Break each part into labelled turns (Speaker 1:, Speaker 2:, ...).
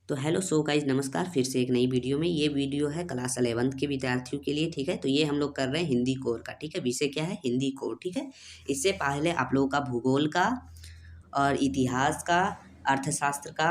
Speaker 1: तो hello so guys, नमस्कार। फिर से एक नई वीडियो में। ये वीडियो है क्लास 11th के विद्यार्थियों के लिए, ठीक है। तो ये हम लोग कर रहे हैं हिंदी कोर का, ठीक है। विषय क्या है? हिंदी कोर, ठीक है। इससे पहले आप लोगों का भूगोल का और इतिहास का, अर्थशास्त्र का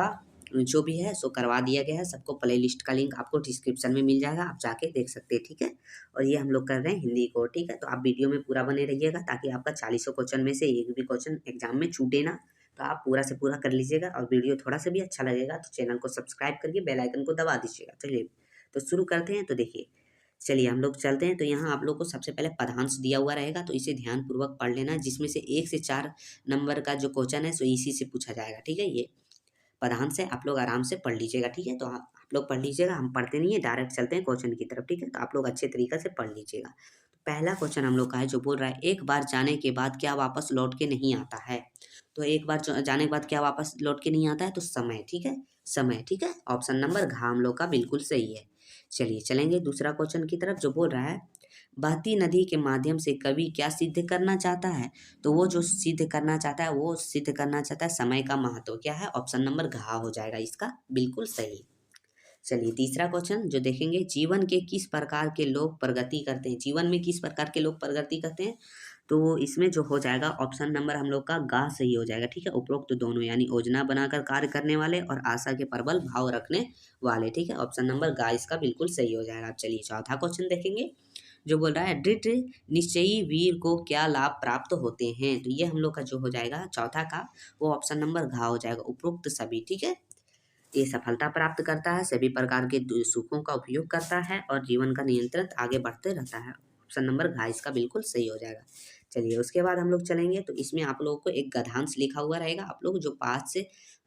Speaker 1: जो भी है सो करवा दिया गया है। सबको प्ले लिस्ट का लिंक आपको डिस्क्रिप्शन में मिल जाएगा, आप जाके देख सकते हैं, ठीक है। और ये हम लोग कर रहे हैं हिंदी कोर, ठीक है। तो आप वीडियो में पूरा बने रहिएगा ताकि आपका 40 क्वेश्चन में से एक भी क्वेश्चन एग्जाम में छूटे ना। तो आप पूरा से पूरा कर लीजिएगा और वीडियो थोड़ा सा भी अच्छा लगेगा तो चैनल को सब्सक्राइब करके बेल आइकन को दबा दीजिएगा। चलिए तो शुरू करते हैं। तो देखिए, चलिए हम लोग चलते हैं। तो यहाँ आप लोग को सबसे पहले पदांश दिया हुआ रहेगा, तो इसे ध्यानपूर्वक पढ़ लेना, जिसमें से 1 से 4 नंबर का जो क्वेश्चन है सो इसी से पूछा जाएगा, ठीक है। ये पदांश से आप लोग आराम से पढ़ लीजिएगा, ठीक है। तो आप लोग पढ़ लीजिएगा, हम पढ़ते नहीं है, डायरेक्ट चलते हैं क्वेश्चन की तरफ, ठीक है। तो आप लोग अच्छे तरीके से पढ़ लीजिएगा। तो पहला क्वेश्चन हम लोग का है जो बोल रहा है, एक बार जाने के बाद क्या वापस लौट के नहीं आता है। तो एक बार जाने के बाद क्या वापस लौट के नहीं आता है, तो समय, ठीक है। समय, ठीक है। ऑप्शन नंबर घ हम लोग का बिल्कुल सही है। चलिए चलेंगे दूसरा क्वेश्चन की तरफ, जो बोल रहा है, बहती नदी के माध्यम से कवि क्या सिद्ध करना चाहता है। तो वो जो सिद्ध करना चाहता है, वो सिद्ध करना चाहता है समय का महत्व। क्या है? ऑप्शन नंबर घ हो जाएगा इसका बिल्कुल सही। चलिए तीसरा क्वेश्चन जो देखेंगे, जीवन के किस प्रकार के लोग प्रगति करते हैं। जीवन में किस प्रकार के लोग प्रगति करते हैं, तो इसमें जो हो जाएगा ऑप्शन नंबर हम लोग का ग सही हो जाएगा, ठीक है। उपरोक्त दोनों यानी योजना बनाकर कार्य करने वाले और आशा के प्रबल भाव रखने वाले, ठीक है। ऑप्शन नंबर ग इसका बिल्कुल सही हो जाएगा। अब चलिए चौथा क्वेश्चन देखेंगे, जो बोल रहा है, दृढ़ निश्चयी वीर को क्या लाभ प्राप्त होते हैं। तो ये हम लोग का जो हो जाएगा चौथा का, वो ऑप्शन नंबर घ हो जाएगा, उपरोक्त सभी, ठीक है। ये सफलता प्राप्त करता है, सभी प्रकार के सुखों का उपयोग करता है और जीवन का नियंत्रण आगे बढ़ते रहता है। ऑप्शन नंबर घ इसका बिल्कुल सही हो जाएगा। चलिए उसके बाद हम लोग चलेंगे, तो इसमें आप लोगों को एक गद्यांश लिखा हुआ रहेगा। आप लोग जो 5 से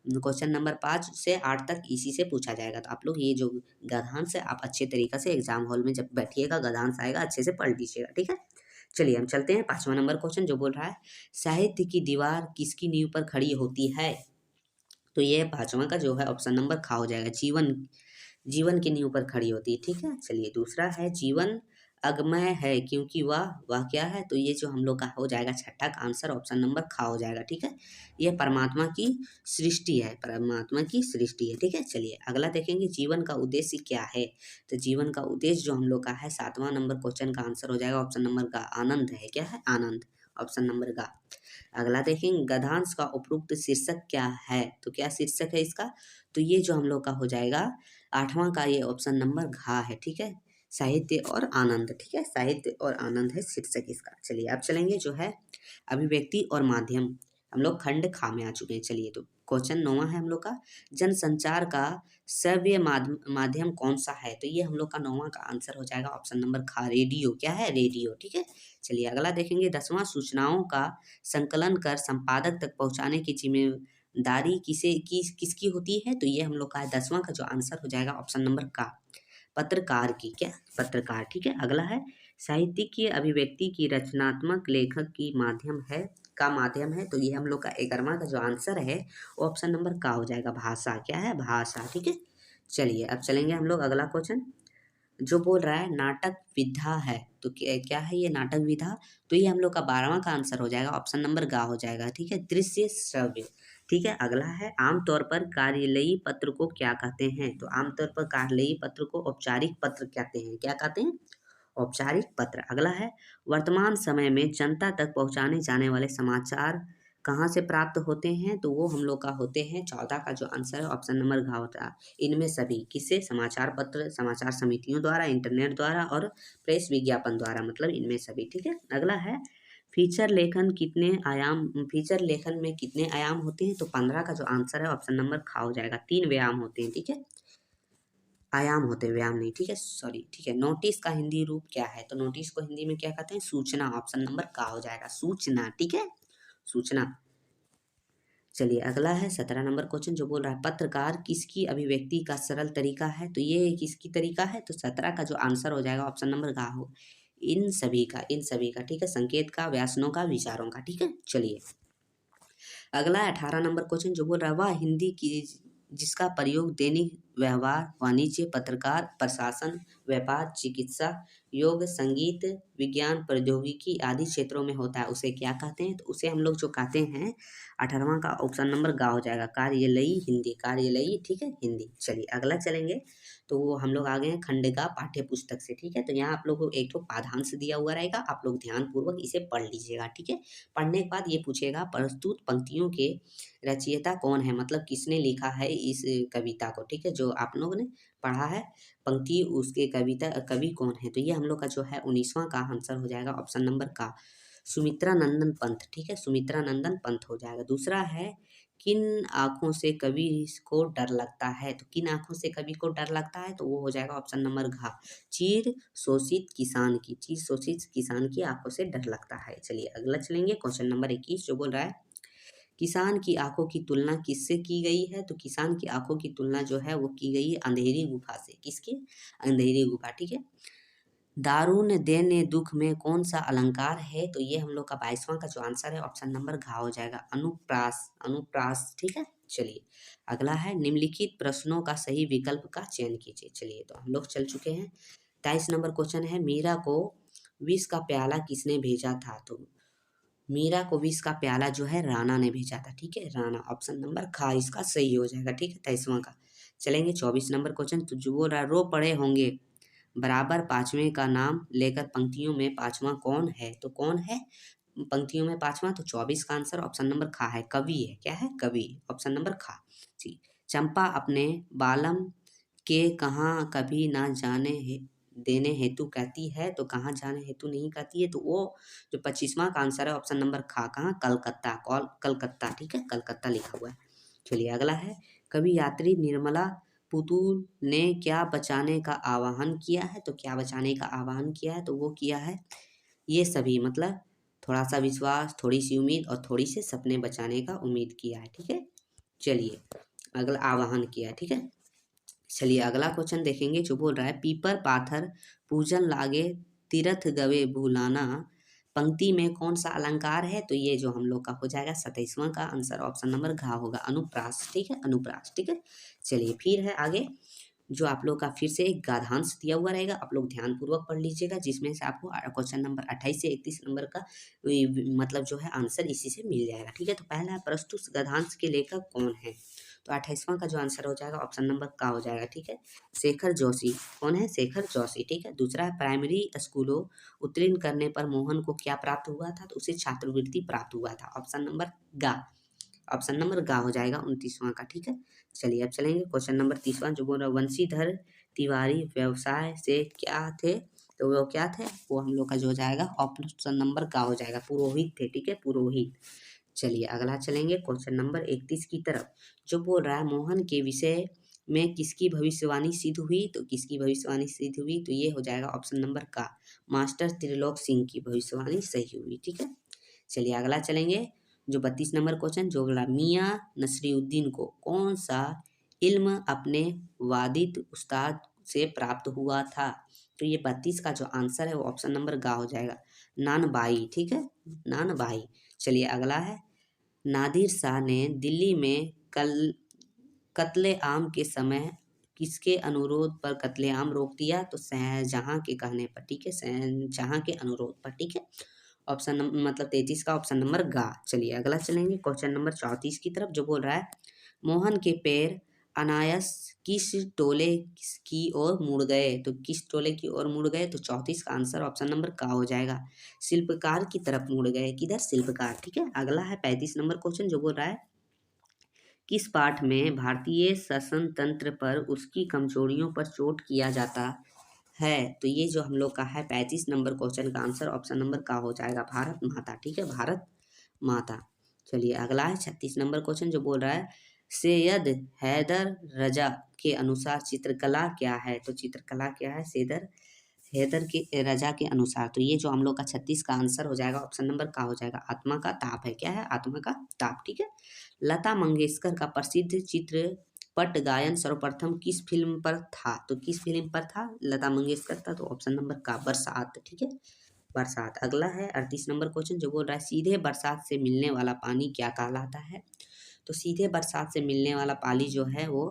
Speaker 1: क्वेश्चन नंबर 5 से 8 तक इसी से पूछा जाएगा। तो आप लोग ये जो गद्यांश है आप अच्छे तरीके से एग्जाम हॉल में जब बैठिएगा, गद्यांश आएगा अच्छे से पढ़ लीजिएगा, ठीक है। चलिए हम चलते हैं 5वां नंबर क्वेश्चन, जो बोल रहा है, साहित्य की दीवार किसकी नींव पर खड़ी होती है। तो ये 5वां का जो है ऑप्शन नंबर खा हो जाएगा, जीवन। जीवन की नींव पर खड़ी होती है, ठीक है। चलिए दूसरा है, जीवन अगमय है क्योंकि वह क्या है। तो ये जो हम लोग का हो जाएगा छठा का आंसर ऑप्शन नंबर खा हो जाएगा, ठीक है। ये परमात्मा की सृष्टि है, परमात्मा की सृष्टि है, ठीक है। चलिए अगला देखेंगे, जीवन का उद्देश्य क्या है। तो जीवन का उद्देश्य जो हम लोग का है 7वां नंबर क्वेश्चन का आंसर हो जाएगा ऑप्शन नंबर का आनंद है। क्या है? आनंद, ऑप्शन नंबर का। अगला देखेंगे, गद्यांश का उपयुक्त शीर्षक क्या है। तो क्या शीर्षक है इसका, तो ये जो हम लोग का हो जाएगा 8वां का, ये ऑप्शन नंबर घ है, ठीक है। साहित्य और आनंद, ठीक है। साहित्य और आनंद है शीर्षक इसका। चलिए अब चलेंगे जो है अभिव्यक्ति और माध्यम, हम लोग खंड खा में आ चुके हैं। चलिए तो क्वेश्चन 9वां है हम लोग का, जनसंचार का श्रव्य माध्यम कौन सा है। तो ये हम लोग का 9वां का आंसर हो जाएगा ऑप्शन नंबर खा, रेडियो। क्या है? रेडियो, ठीक है। चलिए अगला देखेंगे, 10वां, सूचनाओं का संकलन कर संपादक तक पहुंचाने की जिम्मेदारी किसकी होती है। तो ये हम लोग का है 10वां का जो आंसर हो जाएगा ऑप्शन नंबर का, पत्रकार की। क्या? पत्रकार, ठीक है। अगला है, साहित्य की अभिव्यक्ति की रचनात्मक लेखक की माध्यम है, का माध्यम है। तो ये हम लोग का 11वां का जो आंसर है वो ऑप्शन नंबर का हो जाएगा, भाषा। क्या है? भाषा, ठीक है। चलिए अब चलेंगे हम लोग अगला क्वेश्चन, जो बोल रहा है, नाटक विधा है। तो क्या है ये नाटक विधा। तो ये हम लोग का 12वां का आंसर हो जाएगा, ऑप्शन नंबर गा हो जाएगा, ठीक है। दृश्य श्रव्य, ठीक है। अगला है, आमतौर पर कार्यालयी पत्र को क्या कहते हैं। तो आमतौर पर कार्यालयी पत्र को औपचारिक पत्र कहते हैं। क्या कहते हैं? औपचारिक पत्र। अगला है, वर्तमान समय में जनता तक पहुंचाने जाने वाले समाचार कहाँ से प्राप्त होते हैं। तो वो हम लोग का होते हैं, 14 का जो आंसर है ऑप्शन नंबर घ होता है, इनमें सभी। किससे? समाचार पत्र, समाचार समितियों द्वारा, इंटरनेट द्वारा और प्रेस विज्ञापन द्वारा, मतलब इनमें सभी, ठीक है। अगला है, फीचर लेखन कितने आयाम, फीचर लेखन में कितने आयाम होते हैं। तो 15 का जो आंसर है ऑप्शन नंबर खा हो जाएगा, 3 व्यायाम होते हैं, ठीक है। आयाम होते हैं, व्यायाम नहीं, ठीक है, सॉरी, ठीक है। नोटिस का हिंदी रूप क्या है। तो नोटिस को हिंदी में क्या कहते हैं? सूचना, ऑप्शन नंबर का हो जाएगा, सूचना, ठीक है, सूचना। चलिए अगला है 17 नंबर क्वेश्चन, जो बोल रहा है, पत्रकार किसकी अभिव्यक्ति का सरल तरीका है। तो ये किसकी तरीका है। तो 17 का जो आंसर हो जाएगा ऑप्शन नंबर का हो, इन सभी का, इन सभी का, ठीक है। संकेत का, व्यासनों का, विचारों का, ठीक है। चलिए अगला है 18 नंबर क्वेश्चन, जो बोल रहा है, वह हिंदी की जिसका प्रयोग दैनिक व्यवहार, वाणिज्य, पत्रकार, प्रशासन, व्यापार, चिकित्सा, योग, संगीत, विज्ञान, प्रौद्योगिकी आदि क्षेत्रों में होता है उसे क्या कहते हैं? तो उसे हम लोग जो कहते हैं 18वां का ऑप्शन नंबर ग हो जाएगा, कार्यालयी हिंदी, कार्यालयी, ठीक है, हिंदी। चलिए अगला चलेंगे, तो वो हम लोग आ गए हैं खंडिका पाठ्य पुस्तक से, ठीक है। तो यहाँ आप लोग को एक तो पाठांश दिया हुआ रहेगा, आप लोग ध्यानपूर्वक इसे पढ़ लीजिएगा, ठीक है। पढ़ने के बाद ये पूछेगा प्रस्तुत पंक्तियों के रचयिता कौन है, मतलब किसने लिखा है इस कविता को, ठीक है, जो आप लोगों ने पढ़ा है पंक्ति उसके कविता कवि कौन है। तो ये हम लोग का जो है 19वां का आंसर हो जाएगा ऑप्शन नंबर का सुमित्रा नंदन पंत, ठीक है, सुमित्रा नंदन पंत हो जाएगा। दूसरा है किन आँखों से कवि को डर लगता है, तो किन आँखों से कवि को डर लगता है, तो वो हो जाएगा ऑप्शन नंबर घ चीर शोषित किसान की, चीर शोषित किसान की आँखों से डर लगता है। चलिए अगला चलेंगे, क्वेश्चन नंबर 21 जो बोल रहा है किसान की आंखों की तुलना किससे की गई है, तो किसान की आंखों की तुलना जो है वो की गई है अंधेरी गुफा से, किसकी? अंधेरी गुफा, ठीक है। दारुण दैन्य दुख में कौन सा अलंकार है, तो ये हम लोग का 22वां का जो आंसर है ऑप्शन नंबर घ हो जाएगा, अनुप्रास, अनुप्रास, ठीक है। चलिए अगला है निम्नलिखित प्रश्नों का सही विकल्प का चयन कीजिए। चलिए तो हम लोग चल चुके हैं, 23 नंबर क्वेश्चन है मीरा को विष का प्याला किसने भेजा था, तो मीरा को विष का प्याला जो है राणा ने भेजा था, ठीक है, राणा, ऑप्शन नंबर खा इसका सही हो जाएगा, ठीक है, 23वां का। चलेंगे 24 नंबर क्वेश्चन, तो जो बोल रहा है रो पड़े होंगे बराबर पांचवें का नाम लेकर पंक्तियों में पांचवा कौन है, तो कौन है पंक्तियों में पांचवा, तो 24 का आंसर ऑप्शन नंबर खा है, कवि है, क्या है, कवि, ऑप्शन नंबर खा जी। चंपा अपने बालम के कहाँ कभी ना जाने है देने हेतु कहती है, तो कहाँ जाने हेतु नहीं कहती है, तो वो जो 25वां का आंसर है ऑप्शन नंबर खा, कहाँ, कलकत्ता, कलकत्ता, ठीक है, कलकत्ता लिखा हुआ है। चलिए अगला है कवि यात्री निर्मला पुतुल ने क्या बचाने का आह्वान किया है, तो क्या बचाने का आह्वान किया है, तो वो किया है ये सभी, मतलब थोड़ा सा विश्वास, थोड़ी सी उम्मीद और थोड़ी से सपने बचाने का उम्मीद किया है, ठीक है। चलिए अगला आह्वान किया है, ठीक है। चलिए अगला क्वेश्चन देखेंगे जो बोल रहा है पीपर पाथर पूजन लागे तीरथ गवे भूलाना पंक्ति में कौन सा अलंकार है, तो ये जो हम लोग का हो जाएगा 27वां का आंसर ऑप्शन नंबर घ होगा, अनुप्रास, ठीक है, अनुप्रास, ठीक है। चलिए फिर है आगे, जो आप लोग का फिर से एक गाधांश दिया हुआ रहेगा, आप लोग ध्यानपूर्वक पढ़ लीजिएगा, जिसमें से आपको क्वेश्चन नंबर 28 से 31 नंबर का मतलब जो है आंसर इसी से मिल जाएगा, ठीक है। तो पहला है प्रस्तुत गधांश के लेखक कौन है, तो 28वां का जो आंसर हो जाएगा ऑप्शन नंबर का हो जाएगा, ठीक है, शेखर जोशी, कौन है, शेखर जोशी, ठीक है। दूसरा है प्राइमरी स्कूलों उत्तीर्ण करने पर मोहन को क्या प्राप्त हुआ था, तो उसे छात्रवृत्ति प्राप्त हुआ था, ऑप्शन नंबर गा, ऑप्शन नंबर गा हो जाएगा 29वां का, ठीक है। चलिए अब चलेंगे क्वेश्चन नंबर 30वां जो बोल रहा है वंशीधर तिवारी व्यवसाय से क्या थे, तो वो क्या थे, वो हम लोग का जो हो जाएगा ऑप्शन नंबर का हो जाएगा पुरोहित थे, ठीक है, पुरोहित। चलिए अगला चलेंगे क्वेश्चन नंबर 31 की तरफ, जो बोल रहा है मोहन के विषय में किसकी भविष्यवाणी सिद्ध हुई, तो किसकी भविष्यवाणी सिद्ध हुई, तो ये हो जाएगा ऑप्शन नंबर का मास्टर त्रिलोक सिंह की भविष्यवाणी सही हुई, ठीक है। चलिए अगला चलेंगे, जो 32 नंबर क्वेश्चन जो बोला मियाँ नसरुद्दीन को कौन सा इल्म अपने वादित उस्ताद से प्राप्त हुआ था, तो ये 32 का जो आंसर है वो ऑप्शन नंबर गा हो जाएगा नानबाई, ठीक है, नानबाई। चलिए अगला है नादिर शाह ने दिल्ली में कत्ले आम के समय किसके अनुरोध पर कत्ले आम रोक दिया, तो शाहजहां के कहने पर, ठीक है, शाहजहां के अनुरोध पर, ठीक है, ऑप्शन मतलब 33 का ऑप्शन नंबर गा। चलिए अगला चलेंगे क्वेश्चन नंबर 34 की तरफ, जो बोल रहा है मोहन के पैर अनायास किस टोले की ओर मुड़ गए, तो किस टोले की ओर मुड़ गए, तो 34 का आंसर ऑप्शन नंबर का हो जाएगा शिल्पकार की तरफ मुड़ गए, किधर, शिल्पकार, ठीक है। अगला है 35 नंबर क्वेश्चन जो बोल रहा है किस पाठ में भारतीय शासन तंत्र पर उसकी कमजोरियों पर चोट किया जाता है, तो ये जो हम लोग का है 35 नंबर क्वेश्चन का आंसर ऑप्शन नंबर का हो जाएगा भारत माता, ठीक है, भारत माता। चलिए अगला है 36 नंबर क्वेश्चन जो बोल रहा है सैयद हैदर रजा के अनुसार चित्रकला क्या है, तो चित्रकला क्या है सैयद हैदर के रजा के अनुसार, तो ये जो हम लोग का 36 का आंसर हो जाएगा ऑप्शन नंबर का हो जाएगा आत्मा का ताप है, क्या है, आत्मा का ताप, ठीक है। लता मंगेशकर का प्रसिद्ध चित्रपट गायन सर्वप्रथम किस फिल्म पर था, तो किस फिल्म पर था, लता मंगेशकर था, तो ऑप्शन नंबर का बरसात, ठीक है, बरसात। अगला है 38 नंबर क्वेश्चन जो बोल रहा है सीधे बरसात से मिलने वाला पानी क्या कहलाता है, तो सीधे बरसात से मिलने वाला पानी जो है वो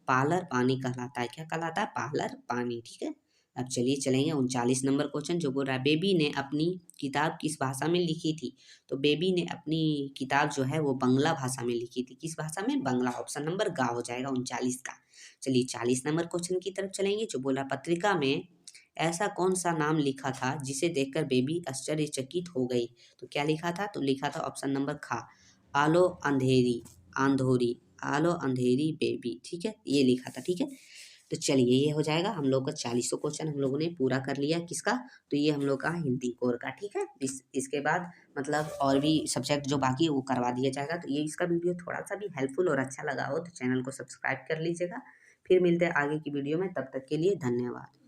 Speaker 1: पार्लर पानी कहलाता है। क्या कहलाता है? पार्लर पानी। ठीक है। अब चलिए चलेंगे 39 नंबर क्वेश्चन जो बोल रहा है बेबी ने अपनी किताब किस भाषा में लिखी थी। तो बेबी ने अपनी किताब जो है वो बंगला भाषा में लिखी थी। किस भाषा में? बंगला। ऑप्शन नंबर ग हो जाएगा 39 का। चलिए 40 नंबर क्वेश्चन की तरफ चलेंगे जो बोला पत्रिका में ऐसा कौन सा नाम लिखा था जिसे देखकर बेबी आश्चर्यचकित हो गई। तो क्या लिखा था? तो लिखा था ऑप्शन नंबर खा, आलो अंधेरी आंधोरी, आलो अंधेरी बेबी। ठीक है, ये लिखा था। ठीक है, तो चलिए ये हो जाएगा हम लोग का 40 क्वेश्चन हम लोगों ने पूरा कर लिया। किसका? तो ये हम लोग का हिंदी कोर का। ठीक है, इसके बाद मतलब और भी सब्जेक्ट जो बाकी है वो करवा दिया जाएगा। तो ये इसका वीडियो थोड़ा सा भी हेल्पफुल और अच्छा लगा हो तो चैनल को सब्सक्राइब कर लीजिएगा। फिर मिलते हैं आगे की वीडियो में, तब तक के लिए धन्यवाद।